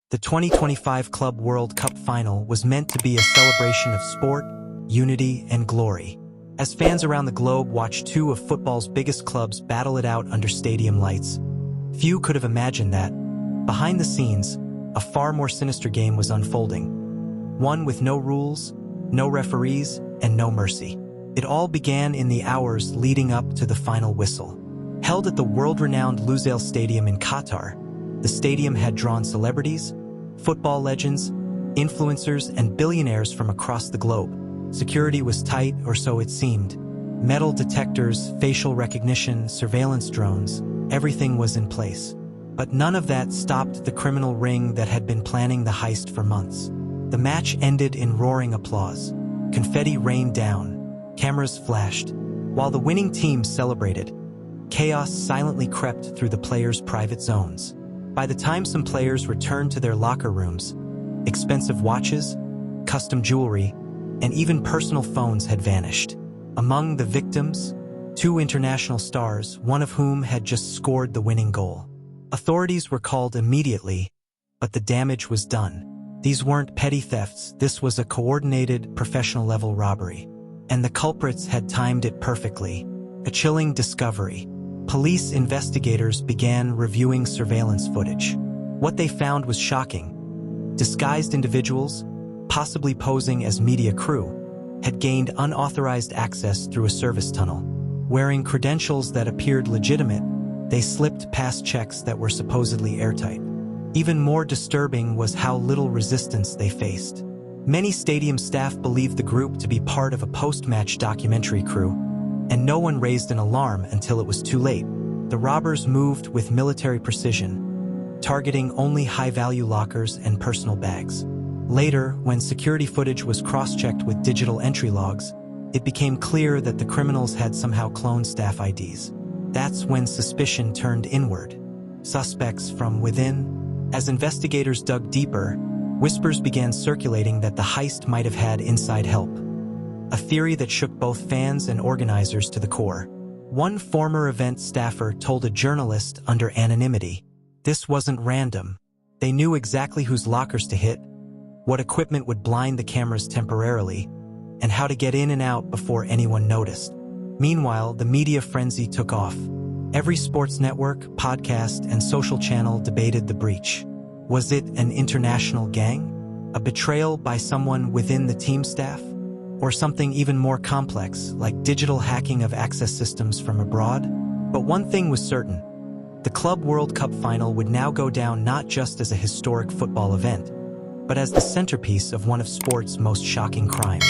The 2025 Club World Cup final was meant to be a celebration of sport, unity, and glory. As fans around the globe watched two of football's biggest clubs battle it out under stadium lights, few could have imagined that, behind the scenes, a far more sinister game was unfolding. One with no rules, no referees, and no mercy. It all began in the hours leading up to the final whistle. Held at the world-renowned Lusail Stadium in Qatar, the stadium had drawn celebrities, football legends, influencers, and billionaires from across the globe. Security was tight, or so it seemed. Metal detectors, facial recognition, surveillance drones, everything was in place. But none of that stopped the criminal ring that had been planning the heist for months. The match ended in roaring applause. Confetti rained down. Cameras flashed. While the winning team celebrated, chaos silently crept through the players' private zones. By the time some players returned to their locker rooms, expensive watches, custom jewelry, and even personal phones had vanished. Among the victims, two international stars, one of whom had just scored the winning goal. Authorities were called immediately, but the damage was done. These weren't petty thefts, this was a coordinated, professional-level robbery. And the culprits had timed it perfectly. A chilling discovery. Police investigators began reviewing surveillance footage. What they found was shocking. Disguised individuals, possibly posing as media crew, had gained unauthorized access through a service tunnel. Wearing credentials that appeared legitimate, they slipped past checks that were supposedly airtight. Even more disturbing was how little resistance they faced. Many stadium staff believed the group to be part of a post-match documentary crew, and no one raised an alarm until it was too late. The robbers moved with military precision, targeting only high-value lockers and personal bags. Later, when security footage was cross-checked with digital entry logs, it became clear that the criminals had somehow cloned staff IDs. That's when suspicion turned inward. Suspects from within. As investigators dug deeper, whispers began circulating that the heist might have had inside help. A theory that shook both fans and organizers to the core. One former event staffer told a journalist under anonymity, "This wasn't random. They knew exactly whose lockers to hit, what equipment would blind the cameras temporarily, and how to get in and out before anyone noticed." Meanwhile, the media frenzy took off. Every sports network, podcast, and social channel debated the breach. Was it an international gang? A betrayal by someone within the team staff? Or something even more complex, like digital hacking of access systems from abroad? But one thing was certain. The Club World Cup final would now go down not just as a historic football event, but as the centerpiece of one of sport's most shocking crimes.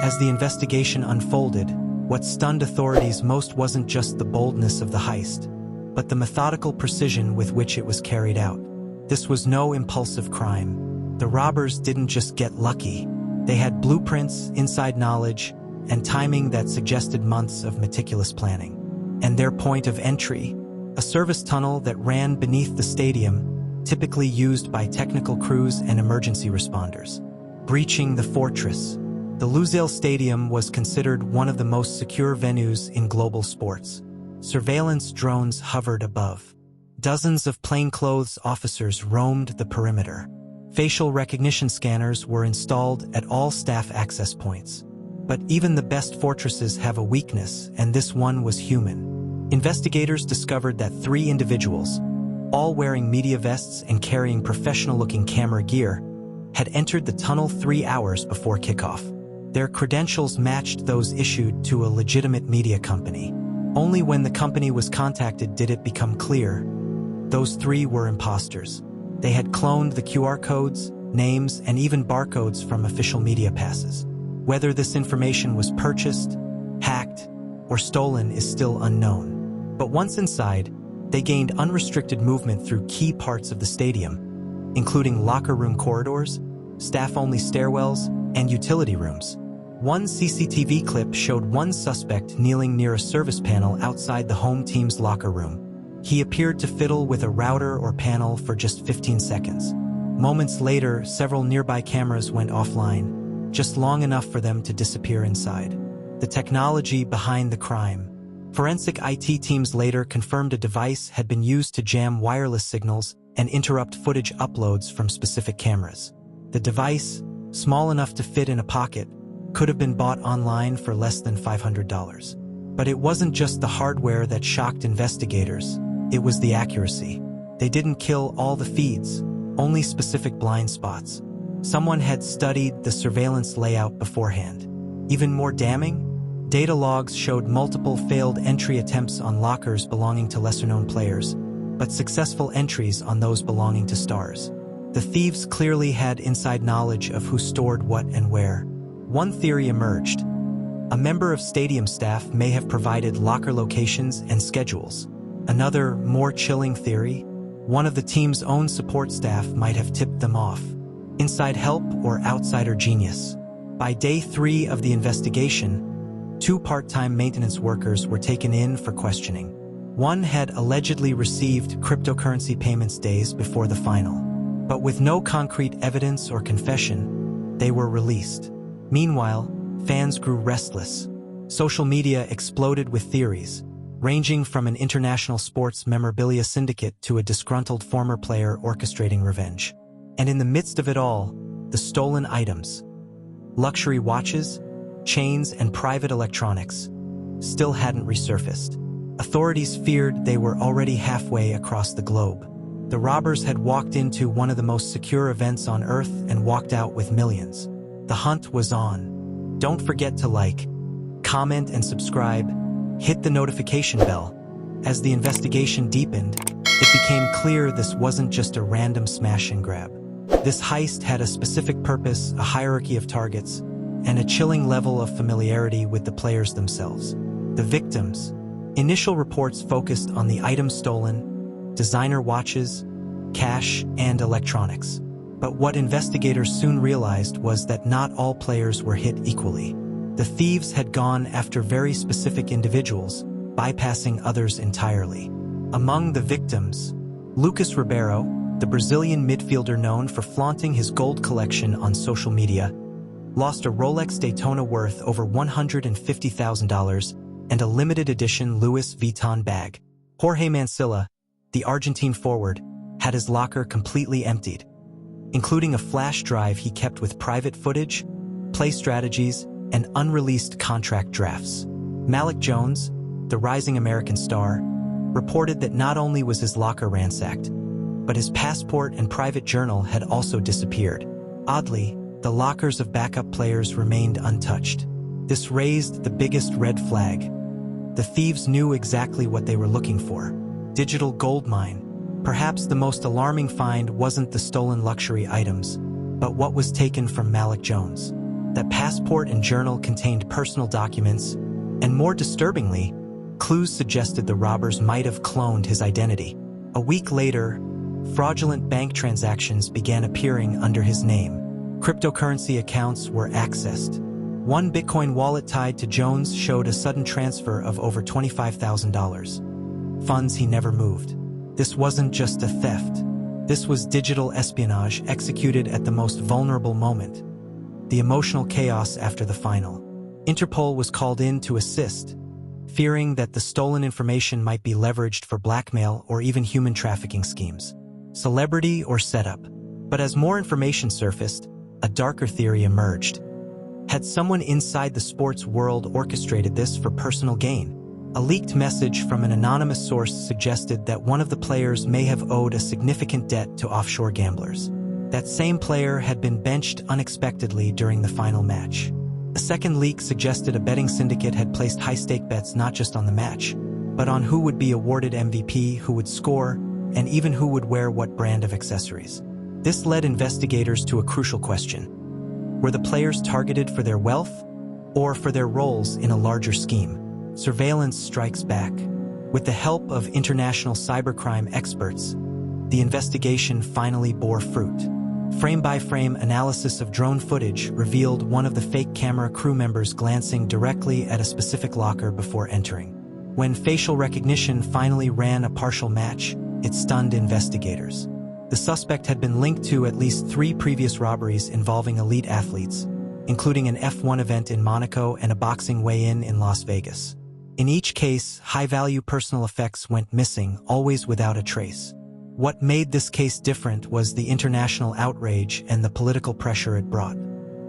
As the investigation unfolded, what stunned authorities most wasn't just the boldness of the heist, but the methodical precision with which it was carried out. This was no impulsive crime. The robbers didn't just get lucky. They had blueprints, inside knowledge, and timing that suggested months of meticulous planning. And their point of entry, a service tunnel that ran beneath the stadium, typically used by technical crews and emergency responders. Breaching the fortress. The Lusail Stadium was considered one of the most secure venues in global sports. Surveillance drones hovered above. Dozens of plainclothes officers roamed the perimeter. Facial recognition scanners were installed at all staff access points. But even the best fortresses have a weakness, and this one was human. Investigators discovered that 3 individuals, all wearing media vests and carrying professional-looking camera gear, had entered the tunnel 3 hours before kickoff. Their credentials matched those issued to a legitimate media company. Only when the company was contacted did it become clear. Those 3 were imposters. They had cloned the QR codes, names, and even barcodes from official media passes. Whether this information was purchased, hacked, or stolen is still unknown. But once inside, they gained unrestricted movement through key parts of the stadium, including locker room corridors, staff-only stairwells, and utility rooms. One CCTV clip showed one suspect kneeling near a service panel outside the home team's locker room. He appeared to fiddle with a router or panel for just 15 seconds. Moments later, several nearby cameras went offline, just long enough for them to disappear inside. The technology behind the crime. Forensic IT teams later confirmed a device had been used to jam wireless signals and interrupt footage uploads from specific cameras. The device, small enough to fit in a pocket, could have been bought online for less than $500. But it wasn't just the hardware that shocked investigators, it was the accuracy. They didn't kill all the feeds, only specific blind spots. Someone had studied the surveillance layout beforehand. Even more damning, data logs showed multiple failed entry attempts on lockers belonging to lesser-known players, but successful entries on those belonging to stars. The thieves clearly had inside knowledge of who stored what and where. One theory emerged. A member of stadium staff may have provided locker locations and schedules. Another, more chilling theory, one of the team's own support staff might have tipped them off. Inside help or outsider genius. By day 3 of the investigation, 2 part-time maintenance workers were taken in for questioning. One had allegedly received cryptocurrency payments days before the final. But with no concrete evidence or confession, they were released. Meanwhile, fans grew restless. Social media exploded with theories, ranging from an international sports memorabilia syndicate to a disgruntled former player orchestrating revenge. And in the midst of it all, the stolen items, luxury watches, chains, and private electronics, still hadn't resurfaced. Authorities feared they were already halfway across the globe. The robbers had walked into one of the most secure events on Earth and walked out with millions. The hunt was on. Don't forget to like, comment, and subscribe. Hit the notification bell. As the investigation deepened, it became clear this wasn't just a random smash and grab. This heist had a specific purpose, a hierarchy of targets, and a chilling level of familiarity with the players themselves. The victims. Initial reports focused on the items stolen, designer watches, cash, and electronics. But what investigators soon realized was that not all players were hit equally. The thieves had gone after very specific individuals, bypassing others entirely. Among the victims, Lucas Ribeiro, the Brazilian midfielder known for flaunting his gold collection on social media, lost a Rolex Daytona worth over $150,000 and a limited edition Louis Vuitton bag. Jorge Mancilla, the Argentine forward, had his locker completely emptied, including a flash drive he kept with private footage, play strategies, and unreleased contract drafts. Malik Jones, the rising American star, reported that not only was his locker ransacked, but his passport and private journal had also disappeared. Oddly, the lockers of backup players remained untouched. This raised the biggest red flag. The thieves knew exactly what they were looking for. Digital gold mine. Perhaps the most alarming find wasn't the stolen luxury items, but what was taken from Malik Jones. That passport and journal contained personal documents, and more disturbingly, clues suggested the robbers might have cloned his identity. A week later, fraudulent bank transactions began appearing under his name. Cryptocurrency accounts were accessed. One Bitcoin wallet tied to Jones showed a sudden transfer of over $25,000. Funds he never moved. This wasn't just a theft. This was digital espionage executed at the most vulnerable moment. The emotional chaos after the final. Interpol was called in to assist, fearing that the stolen information might be leveraged for blackmail or even human trafficking schemes. Celebrity or setup. But as more information surfaced, a darker theory emerged. Had someone inside the sports world orchestrated this for personal gain? A leaked message from an anonymous source suggested that one of the players may have owed a significant debt to offshore gamblers. That same player had been benched unexpectedly during the final match. A second leak suggested a betting syndicate had placed high-stake bets not just on the match, but on who would be awarded MVP, who would score, and even who would wear what brand of accessories. This led investigators to a crucial question. Were the players targeted for their wealth or for their roles in a larger scheme? Surveillance strikes back. With the help of international cybercrime experts, the investigation finally bore fruit. Frame-by-frame analysis of drone footage revealed one of the fake camera crew members glancing directly at a specific locker before entering. When facial recognition finally ran a partial match, it stunned investigators. The suspect had been linked to at least 3 previous robberies involving elite athletes, including an F1 event in Monaco and a boxing weigh-in in Las Vegas. In each case, high-value personal effects went missing, always without a trace. What made this case different was the international outrage and the political pressure it brought.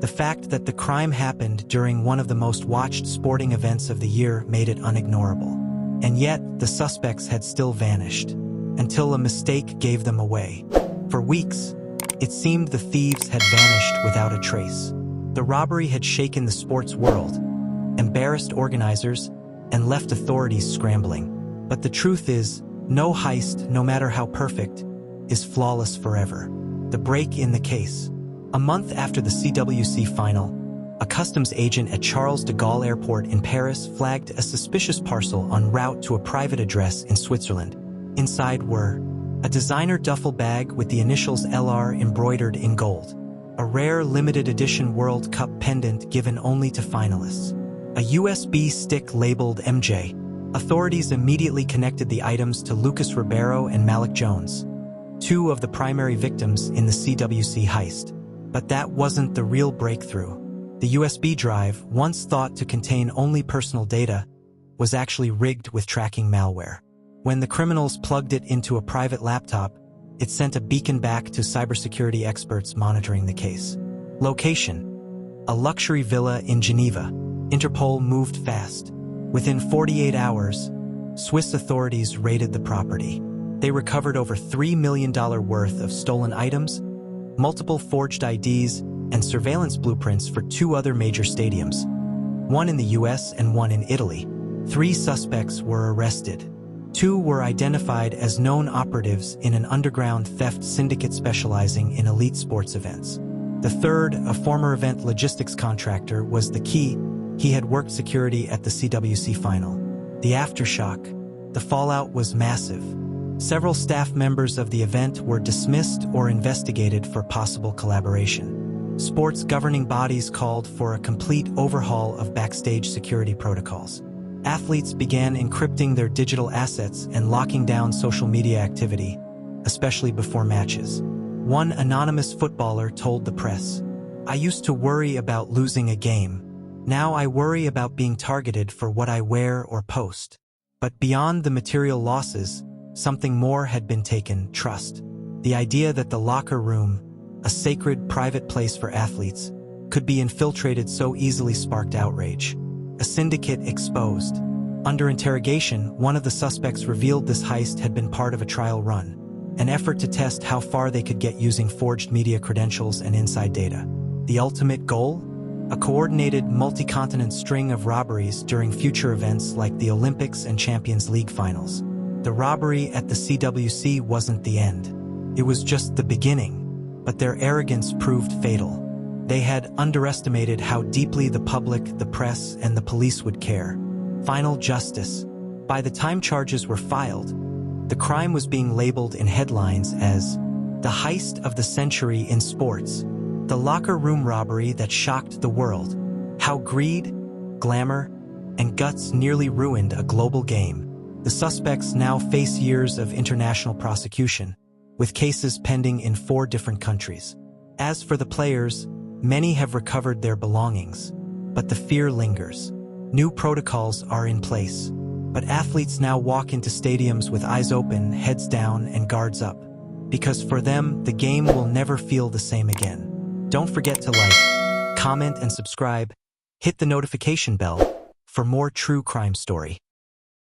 The fact that the crime happened during one of the most watched sporting events of the year made it unignorable. And yet, the suspects had still vanished, until a mistake gave them away. For weeks, it seemed the thieves had vanished without a trace. The robbery had shaken the sports world, embarrassed organizers, and left authorities scrambling. But the truth is, no heist, no matter how perfect, is flawless forever. The break in the case. A month after the CWC final, a customs agent at Charles de Gaulle Airport in Paris flagged a suspicious parcel en route to a private address in Switzerland. Inside were a designer duffel bag with the initials LR embroidered in gold, a rare limited edition World Cup pendant given only to finalists, a USB stick labeled MJ. Authorities immediately connected the items to Lucas Ribeiro and Malik Jones, two of the primary victims in the CWC heist. But that wasn't the real breakthrough. The USB drive, once thought to contain only personal data, was actually rigged with tracking malware. When the criminals plugged it into a private laptop, it sent a beacon back to cybersecurity experts monitoring the case. Location: a luxury villa in Geneva. Interpol moved fast. Within 48 hours, Swiss authorities raided the property. They recovered over $3 million worth of stolen items, multiple forged IDs, and surveillance blueprints for two other major stadiums, one in the US and one in Italy. 3 suspects were arrested. 2 were identified as known operatives in an underground theft syndicate specializing in elite sports events. The third, a former event logistics contractor, was the key. He had worked security at the CWC final. The aftershock. The fallout was massive. Several staff members of the event were dismissed or investigated for possible collaboration. Sports governing bodies called for a complete overhaul of backstage security protocols. Athletes began encrypting their digital assets and locking down social media activity, especially before matches. One anonymous footballer told the press, "I used to worry about losing a game. Now I worry about being targeted for what I wear or post." But beyond the material losses, something more had been taken: trust. The idea that the locker room, a sacred private place for athletes, could be infiltrated so easily sparked outrage. A syndicate exposed. Under interrogation, one of the suspects revealed this heist had been part of a trial run, an effort to test how far they could get using forged media credentials and inside data. The ultimate goal? A coordinated multi-continent string of robberies during future events like the Olympics and Champions League finals. The robbery at the CWC wasn't the end. It was just the beginning, but their arrogance proved fatal. They had underestimated how deeply the public, the press, and the police would care. Final justice. By the time charges were filed, the crime was being labeled in headlines as the heist of the century in sports, the locker room robbery that shocked the world, how greed, glamour, and guts nearly ruined a global game. The suspects now face years of international prosecution, with cases pending in 4 different countries. As for the players, many have recovered their belongings, but the fear lingers. New protocols are in place, but athletes now walk into stadiums with eyes open, heads down, and guards up, because for them, the game will never feel the same again. Don't forget to like, comment, and subscribe. Hit the notification bell for more true crime story.